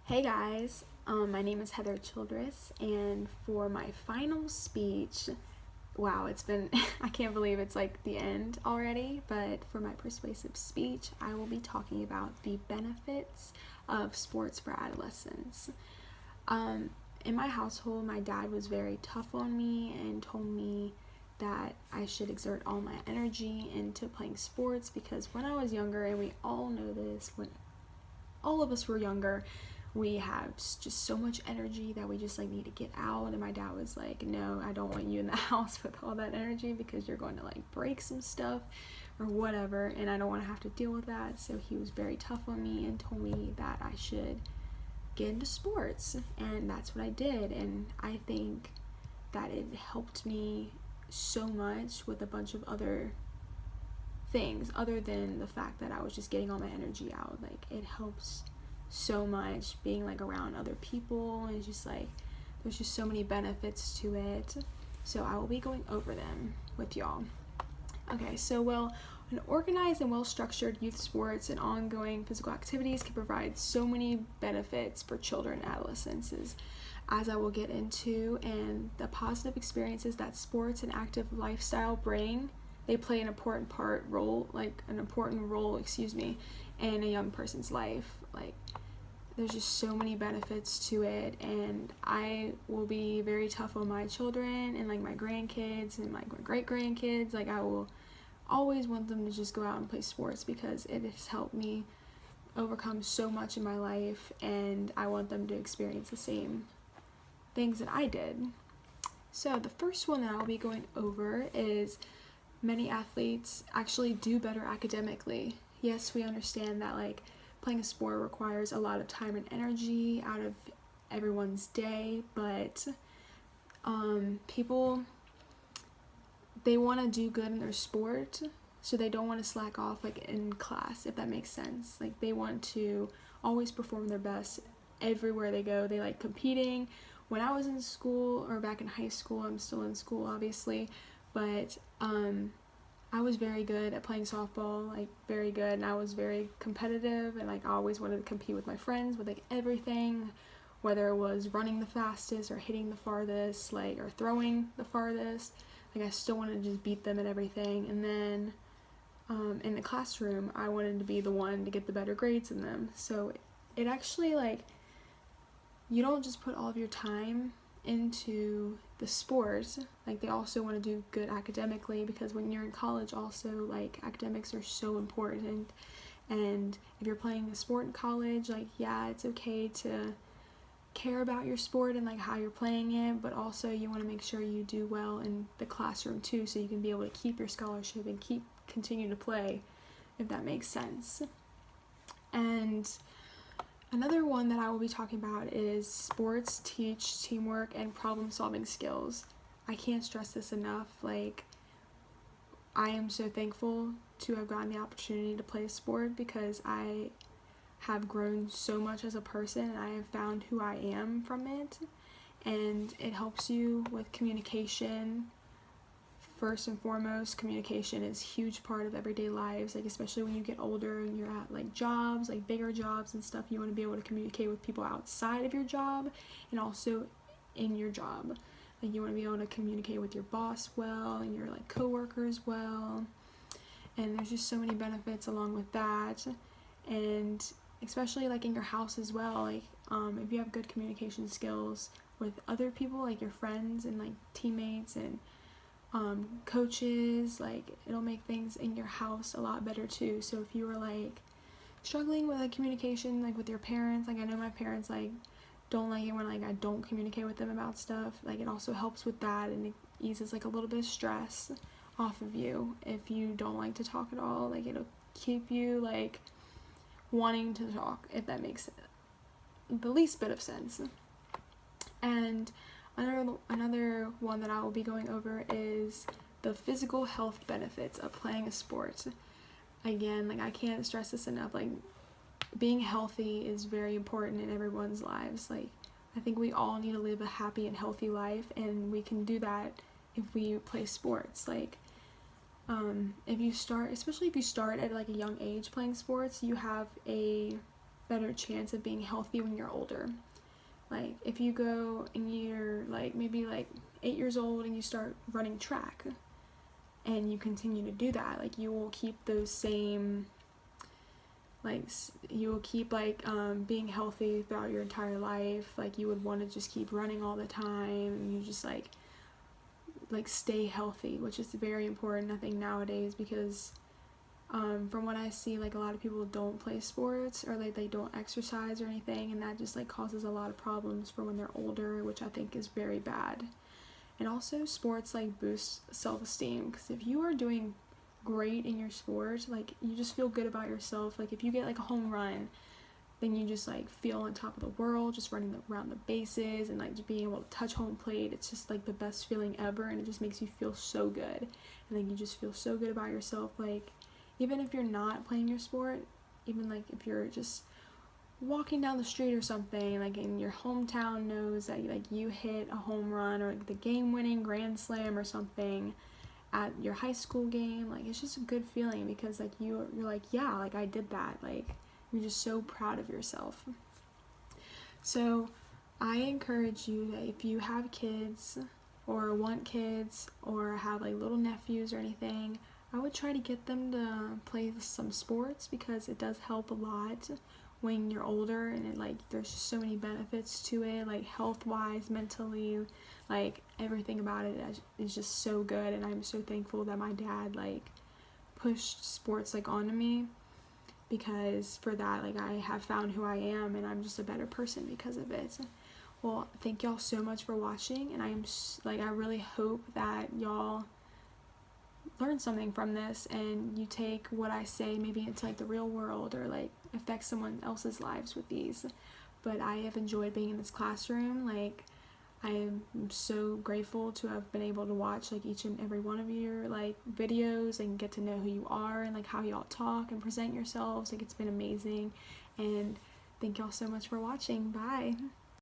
Hey guys, my name is Heather Childress, and for my final speech, wow, it's been, I can't believe it's like the end already, but for my persuasive speech, I will be talking about the benefits of sports for adolescents. Um, in my household, my dad was very tough on me and told me that I should exert all my energy into playing sports because when I was younger, and we all know this, when all of us were younger, we have just so much energy that we just like need to get out. And my dad was like, no, I don't want you in the house with all that energy because you're going to like break some stuff or whatever, and I don't want to have to deal with that. So he was very tough on me and told me that I should get into sports, and that's what I did. And I think that it helped me so much with a bunch of other things other than the fact that I was just getting all my energy out. Like, it helps so much being like around other people, and just like there's just so many benefits to it. So I will be going over them with y'all. Okay, so an organized and well-structured youth sports and ongoing physical activities can provide so many benefits for children and adolescents, as I will get into, and the positive experiences that sports and active lifestyle bring. They play an important role in a young person's life. Like, there's just so many benefits to it, and I will be very tough on my children and like my grandkids and my great grandkids. Like, I will always want them to just go out and play sports because it has helped me overcome so much in my life, and I want them to experience the same things that I did. So the first one that I'll be going over is many athletes actually do better academically. Yes, we understand that like playing a sport requires a lot of time and energy out of everyone's day, but people, they want to do good in their sport, so they don't want to slack off like in class, if that makes sense. Like, they want to always perform their best everywhere they go. They like competing. When I was in school, or back in high school, I'm still in school obviously, but I was very good at playing softball, like very good, and I was very competitive, and like I always wanted to compete with my friends with like everything, whether it was running the fastest or hitting the farthest, like, or throwing the farthest. Like, I still wanted to just beat them at everything. And then in the classroom, I wanted to be the one to get the better grades than them. So it actually, like, you don't just put all of your time into the sport, like they also want to do good academically, because when you're in college also, like, academics are so important. And if you're playing a sport in college, like, yeah, it's okay to care about your sport and like how you're playing it, but also you want to make sure you do well in the classroom too, so you can be able to keep your scholarship and continue to play, if that makes sense. And another one that I will be talking about is sports teach teamwork and problem-solving skills. I can't stress this enough. Like, I am so thankful to have gotten the opportunity to play a sport because I have grown so much as a person, and I have found who I am from it. And it helps you with communication. First and foremost, communication is a huge part of everyday lives, like especially when you get older and you're at like jobs, like bigger jobs and stuff. You want to be able to communicate with people outside of your job and also in your job. Like, you want to be able to communicate with your boss well and your like coworkers well, and there's just so many benefits along with that. And especially like in your house as well, like if you have good communication skills with other people, like your friends and like teammates and coaches, like, it'll make things in your house a lot better too. So if you were like struggling with like communication, like with your parents, like I know my parents like don't like it when like I don't communicate with them about stuff, like it also helps with that, and it eases like a little bit of stress off of you if you don't like to talk at all. Like, it'll keep you like wanting to talk, if that makes the least bit of sense. And another one that I will be going over is the physical health benefits of playing a sport. Again, like, I can't stress this enough. Like, being healthy is very important in everyone's lives. Like, I think we all need to live a happy and healthy life, and we can do that if we play sports. Like, especially if you start at like a young age playing sports, you have a better chance of being healthy when you're older. Like if you go and you're like maybe like 8 years old and you start running track and you continue to do that, like you will keep those same, like you will keep like being healthy throughout your entire life. Like you would want to just keep running all the time, and you just like stay healthy, which is very important I think nowadays, because from what I see, like a lot of people don't play sports, or like they don't exercise or anything, and that just like causes a lot of problems for when they're older, which I think is very bad. And also sports like boost self-esteem, because if you are doing great in your sport, like you just feel good about yourself. Like if you get like a home run, then you just like feel on top of the world, just running around the bases and like just being able to touch home plate. It's just like the best feeling ever, and it just makes you feel so good, and then you just feel so good about yourself. Like even if you're not playing your sport, even like if you're just walking down the street or something, like in your hometown knows that like you hit a home run or like the game-winning grand slam or something at your high school game, like it's just a good feeling, because like you're like, yeah, like I did that. Like you're just so proud of yourself. So I encourage you that if you have kids or want kids or have like little nephews or anything, I would try to get them to play some sports, because it does help a lot when you're older, and it like there's just so many benefits to it, like health wise, mentally, like everything about it is just so good. And I'm so thankful that my dad like pushed sports like onto me, because for that, like I have found who I am, and I'm just a better person because of it. Well, thank y'all so much for watching, and I really hope that y'all learn something from this, and you take what I say maybe into like the real world, or like affect someone else's lives with these. But I have enjoyed being in this classroom. Like I am so grateful to have been able to watch like each and every one of your like videos and get to know who you are and like how y'all talk and present yourselves. Like it's been amazing, and thank y'all so much for watching. Bye.